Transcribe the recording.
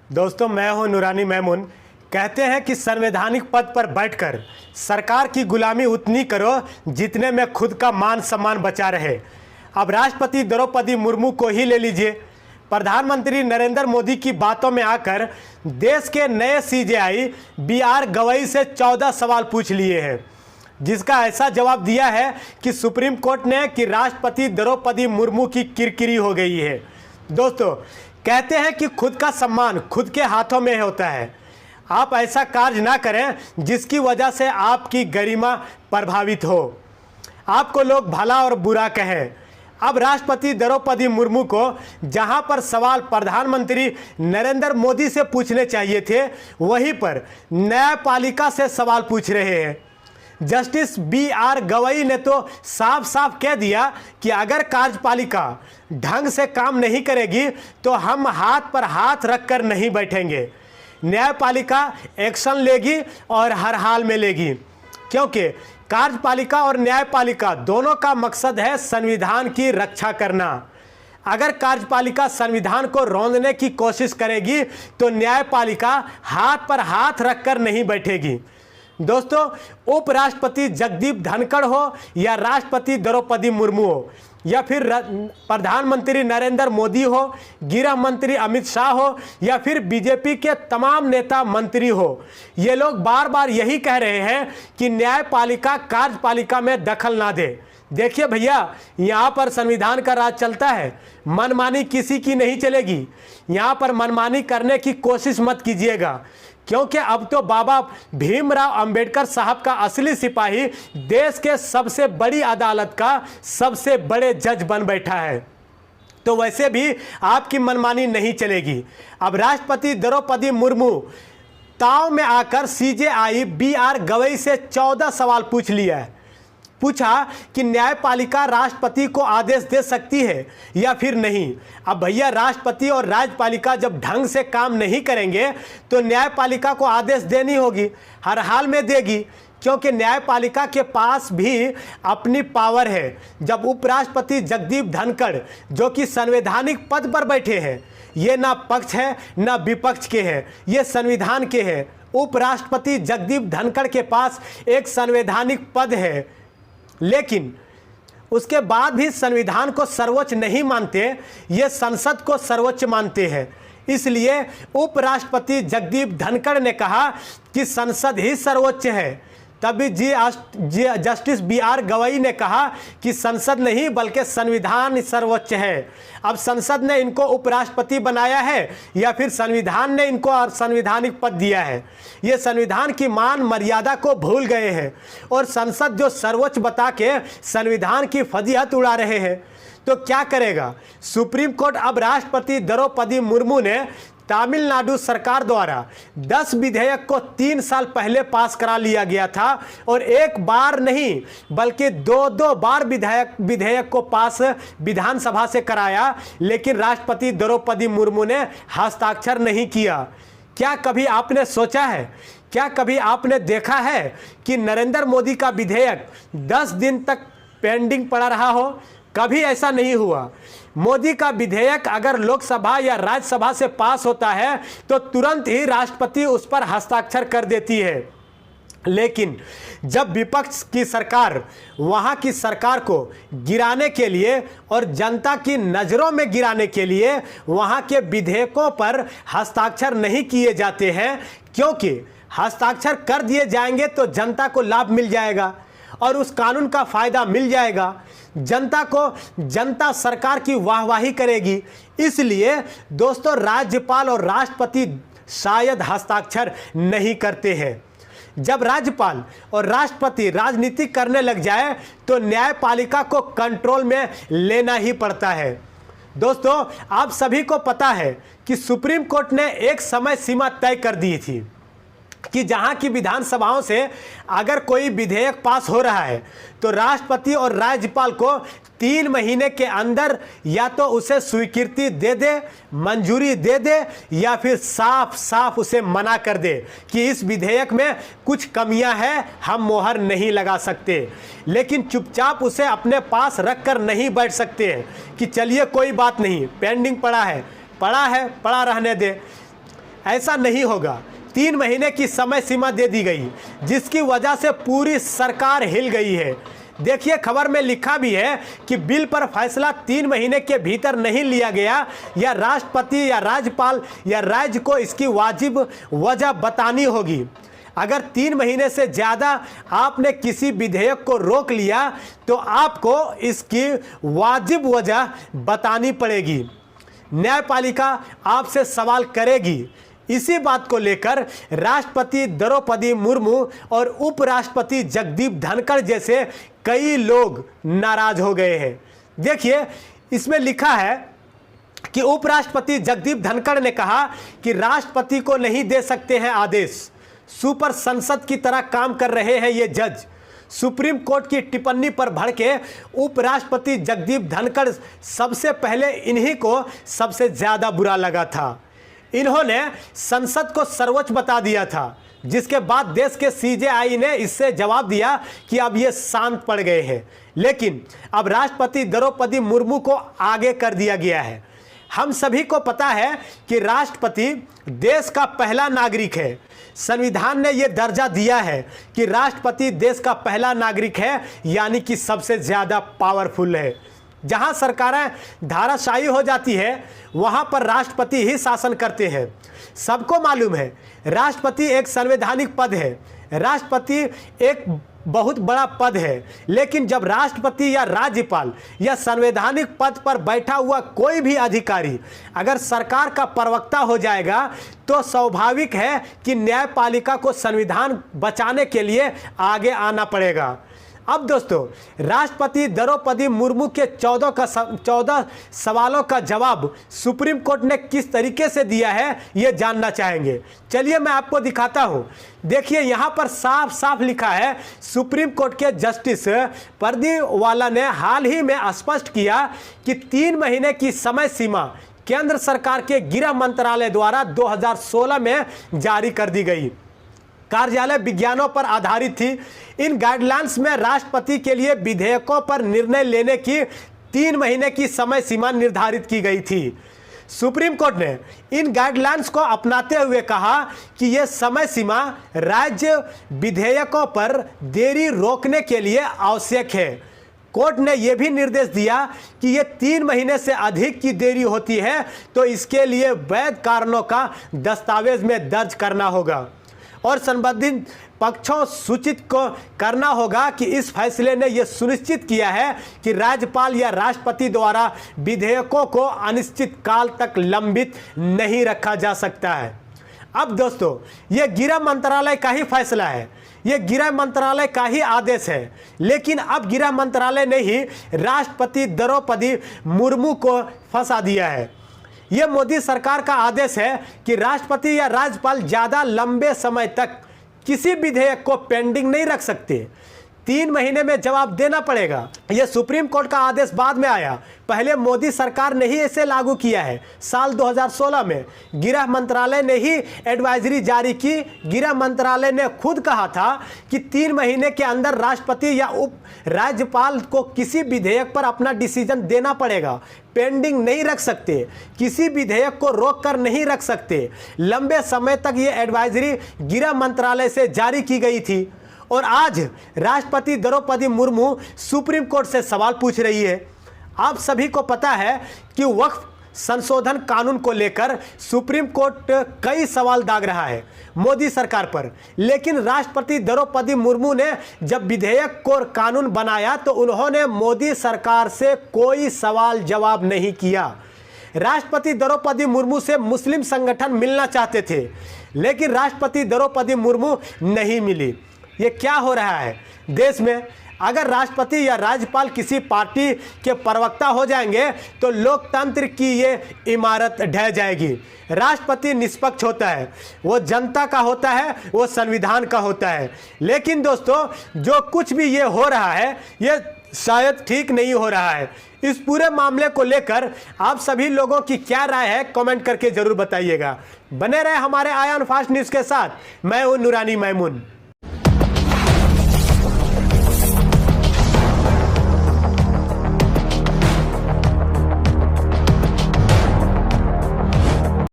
दोस्तों, मैं हूं नूरानी मैमून। कहते हैं कि संवैधानिक पद पर बैठकर सरकार की गुलामी उतनी करो जितने में खुद का मान सम्मान बचा रहे। अब राष्ट्रपति द्रौपदी मुर्मू को ही ले लीजिए। प्रधानमंत्री नरेंद्र मोदी की बातों में आकर देश के नए सीजेआई बी.आर. गवई से 14 सवाल पूछ लिए हैं, जिसका ऐसा जवाब दिया है कि सुप्रीम कोर्ट ने कि राष्ट्रपति द्रौपदी मुर्मू की किरकिरी हो गई है। दोस्तों, कहते हैं कि खुद का सम्मान खुद के हाथों में होता है। आप ऐसा कार्य ना करें जिसकी वजह से आपकी गरिमा प्रभावित हो, आपको लोग भला और बुरा कहें। अब राष्ट्रपति द्रौपदी मुर्मू को जहां पर सवाल प्रधानमंत्री नरेंद्र मोदी से पूछने चाहिए थे, वहीं पर न्यायपालिका से सवाल पूछ रहे हैं। Justice B R. गवई ने तो साफ साफ कह दिया कि अगर कार्यपालिका ढंग से काम नहीं करेगी तो हम हाथ पर हाथ रखकर नहीं बैठेंगे। न्यायपालिका एक्शन लेगी और हर हाल में लेगी, क्योंकि कार्यपालिका और न्यायपालिका दोनों का मकसद है संविधान की रक्षा करना। अगर कार्यपालिका संविधान को रौंदने की कोशिश करेगी तो न्यायपालिका हाथ पर हाथ रखकर नहीं बैठेगी। दोस्तों, उपराष्ट्रपति जगदीप धनखड़ हो या राष्ट्रपति द्रौपदी मुर्मू हो या फिर प्रधानमंत्री नरेंद्र मोदी हो, गृह मंत्री अमित शाह हो या फिर बीजेपी के तमाम नेता मंत्री हो, ये लोग बार बार यही कह रहे हैं कि न्यायपालिका कार्यपालिका में दखल ना दे। देखिए भैया, यहाँ पर संविधान का राज चलता है, मनमानी किसी की नहीं चलेगी। यहाँ पर मनमानी करने की कोशिश मत कीजिएगा, क्योंकि अब तो बाबा भीमराव अंबेडकर साहब का असली सिपाही देश के सबसे बड़ी अदालत का सबसे बड़े जज बन बैठा है। तो वैसे भी आपकी मनमानी नहीं चलेगी। अब राष्ट्रपति द्रौपदी मुर्मू ताव में आकर सीजेआई बी.आर. गवई से 14 सवाल पूछ लिया है। पूछा कि न्यायपालिका राष्ट्रपति को आदेश दे सकती है या फिर नहीं। अब भैया, राष्ट्रपति और राज्यपालिका जब ढंग से काम नहीं करेंगे तो न्यायपालिका को आदेश देनी होगी, हर हाल में देगी, क्योंकि न्यायपालिका के पास भी अपनी पावर है। जब उपराष्ट्रपति जगदीप धनखड़, जो कि संवैधानिक पद पर बैठे हैं, ये ना पक्ष है ना विपक्ष के हैं, ये संविधान के हैं। उपराष्ट्रपति जगदीप धनखड़ के पास एक संवैधानिक पद है, लेकिन उसके बाद भी संविधान को सर्वोच्च नहीं मानते, ये संसद को सर्वोच्च मानते हैं। इसलिए उपराष्ट्रपति जगदीप धनखड़ ने कहा कि संसद ही सर्वोच्च है। तभी जस्टिस बी.आर. गवई ने कहा कि संसद नहीं बल्कि संविधान सर्वोच्च है। अब संसद ने इनको उपराष्ट्रपति बनाया है या फिर संविधान ने इनको संवैधानिक पद दिया है? ये संविधान की मान मर्यादा को भूल गए हैं और संसद जो सर्वोच्च बता के संविधान की फजीहत उड़ा रहे हैं। तो क्या करेगा सुप्रीम कोर्ट? अब राष्ट्रपति द्रौपदी मुर्मू ने तमिलनाडु सरकार द्वारा 10 विधेयक को 3 साल पहले पास करा लिया गया था और एक बार नहीं बल्कि दो बार विधेयक को पास विधानसभा से कराया, लेकिन राष्ट्रपति द्रौपदी मुर्मू ने हस्ताक्षर नहीं किया। क्या कभी आपने सोचा है, क्या कभी आपने देखा है कि नरेंद्र मोदी का विधेयक 10 दिन तक पेंडिंग पड़ा रहा हो? कभी ऐसा नहीं हुआ। मोदी का विधेयक अगर लोकसभा या राज्यसभा से पास होता है तो तुरंत ही राष्ट्रपति उस पर हस्ताक्षर कर देती है। लेकिन जब विपक्ष की सरकार वहां की सरकार को गिराने के लिए और जनता की नज़रों में गिराने के लिए वहां के विधेयकों पर हस्ताक्षर नहीं किए जाते हैं, क्योंकि हस्ताक्षर कर दिए जाएंगे तो जनता को लाभ मिल जाएगा और उस कानून का फायदा मिल जाएगा। जनता सरकार की वाहवाही करेगी। इसलिए दोस्तों, राज्यपाल और राष्ट्रपति शायद हस्ताक्षर नहीं करते हैं। जब राज्यपाल और राष्ट्रपति राजनीति करने लग जाए तो न्यायपालिका को कंट्रोल में लेना ही पड़ता है। दोस्तों, आप सभी को पता है कि सुप्रीम कोर्ट ने एक समय सीमा तय कर दी थी कि जहां की विधानसभाओं से अगर कोई विधेयक पास हो रहा है तो राष्ट्रपति और राज्यपाल को 3 महीने के अंदर या तो उसे स्वीकृति दे दे, मंजूरी दे दे, या फिर साफ साफ उसे मना कर दे कि इस विधेयक में कुछ कमियां हैं, हम मोहर नहीं लगा सकते। लेकिन चुपचाप उसे अपने पास रख कर नहीं बैठ सकते कि चलिए कोई बात नहीं, पेंडिंग पड़ा है, पड़ा रहने दे। ऐसा नहीं होगा। 3 महीने की समय सीमा दे दी गई, जिसकी वजह से पूरी सरकार हिल गई है। देखिए, खबर में लिखा भी है कि बिल पर फैसला 3 महीने के भीतर नहीं लिया गया या राष्ट्रपति या राज्यपाल या राज्य को इसकी वाजिब वजह बतानी होगी। अगर 3 महीने से ज़्यादा आपने किसी विधेयक को रोक लिया तो आपको इसकी वाजिब वजह बतानी पड़ेगी। न्यायपालिका आपसे सवाल करेगी। इसी बात को लेकर राष्ट्रपति द्रौपदी मुर्मू और उपराष्ट्रपति जगदीप धनखड़ जैसे कई लोग नाराज हो गए हैं। देखिए, इसमें लिखा है कि उपराष्ट्रपति जगदीप धनखड़ ने कहा कि राष्ट्रपति को नहीं दे सकते हैं आदेश। सुपर संसद की तरह काम कर रहे हैं ये जज। सुप्रीम कोर्ट की टिप्पणी पर भड़के उपराष्ट्रपति जगदीप धनखड़ सबसे पहले इन्हीं को सबसे ज्यादा बुरा लगा था। इन्होंने संसद को सर्वोच्च बता दिया था, जिसके बाद देश के सीजेआई ने इससे जवाब दिया कि अब ये शांत पड़ गए हैं। लेकिन अब राष्ट्रपति द्रौपदी मुर्मू को आगे कर दिया गया है। हम सभी को पता है कि राष्ट्रपति देश का पहला नागरिक है। संविधान ने यह दर्जा दिया है कि राष्ट्रपति देश का पहला नागरिक है, यानी कि सबसे ज्यादा पावरफुल है। जहां सरकारें धाराशायी हो जाती है, वहां पर राष्ट्रपति ही शासन करते हैं। सबको मालूम है, राष्ट्रपति एक संवैधानिक पद है। राष्ट्रपति एक बहुत बड़ा पद है, लेकिन जब राष्ट्रपति या राज्यपाल या संवैधानिक पद पर बैठा हुआ कोई भी अधिकारी अगर सरकार का प्रवक्ता हो जाएगा तो स्वाभाविक है कि न्यायपालिका को संविधान बचाने के लिए आगे आना पड़ेगा। अब दोस्तों, राष्ट्रपति द्रौपदी मुर्मू के 14 सवालों का जवाब सुप्रीम कोर्ट ने किस तरीके से दिया है ये जानना चाहेंगे। चलिए मैं आपको दिखाता हूं। देखिए, यहां पर साफ साफ लिखा है, सुप्रीम कोर्ट के जस्टिस परदीवाला ने हाल ही में स्पष्ट किया कि 3 महीने की समय सीमा केंद्र सरकार के गृह मंत्रालय द्वारा 2016 में जारी कर दी गई। कार्यालय विज्ञानों पर आधारित थी। इन गाइडलाइंस में राष्ट्रपति के लिए विधेयकों पर निर्णय लेने की 3 महीने की समय सीमा निर्धारित की गई थी। सुप्रीम कोर्ट ने इन गाइडलाइंस को अपनाते हुए कहा कि यह समय सीमा राज्य विधेयकों पर देरी रोकने के लिए आवश्यक है। कोर्ट ने यह भी निर्देश दिया कि यह 3 महीने से अधिक की देरी होती है तो इसके लिए वैध कारणों का दस्तावेज में दर्ज करना होगा और संबंधित पक्षों सूचित को करना होगा कि इस फैसले ने यह सुनिश्चित किया है कि राज्यपाल या राष्ट्रपति द्वारा विधेयकों को अनिश्चित काल तक लंबित नहीं रखा जा सकता है। अब दोस्तों, यह गृह मंत्रालय का ही फैसला है, यह गृह मंत्रालय का ही आदेश है, लेकिन अब गृह मंत्रालय ने ही राष्ट्रपति द्रौपदी मुर्मू को फंसा दिया है। यह मोदी सरकार का आदेश है कि राष्ट्रपति या राज्यपाल ज़्यादा लंबे समय तक किसी विधेयक को पेंडिंग नहीं रख सकते। 3 महीने में जवाब देना पड़ेगा। यह सुप्रीम कोर्ट का आदेश बाद में आया, पहले मोदी सरकार ने ही इसे लागू किया है। साल 2016 में गृह मंत्रालय ने ही एडवाइजरी जारी की। गृह मंत्रालय ने खुद कहा था कि 3 महीने के अंदर राष्ट्रपति या उप राज्यपाल को किसी विधेयक पर अपना डिसीजन देना पड़ेगा, पेंडिंग नहीं रख सकते, किसी विधेयक को रोक कर नहीं रख सकते। लंबे समय तक ये एडवाइजरी गृह मंत्रालय से जारी की गई थी और आज राष्ट्रपति द्रौपदी मुर्मू सुप्रीम कोर्ट से सवाल पूछ रही है। आप सभी को पता है कि वक्फ संशोधन कानून को लेकर सुप्रीम कोर्ट कई सवाल दाग रहा है मोदी सरकार पर, लेकिन राष्ट्रपति द्रौपदी मुर्मू ने जब विधेयक को कानून बनाया तो उन्होंने मोदी सरकार से कोई सवाल जवाब नहीं किया। राष्ट्रपति द्रौपदी मुर्मू से मुस्लिम संगठन मिलना चाहते थे, लेकिन राष्ट्रपति द्रौपदी मुर्मू नहीं मिली। ये क्या हो रहा है देश में? अगर राष्ट्रपति या राज्यपाल किसी पार्टी के प्रवक्ता हो जाएंगे तो लोकतंत्र की ये इमारत ढह जाएगी। राष्ट्रपति निष्पक्ष होता है, वो जनता का होता है, वो संविधान का होता है। लेकिन दोस्तों, जो कुछ भी ये हो रहा है ये शायद ठीक नहीं हो रहा है। इस पूरे मामले को लेकर आप सभी लोगों की क्या राय है कमेंट करके जरूर बताइएगा। बने रहे हमारे आयन फास्ट न्यूज़ के साथ। मैं हूं नूरानी मैमून।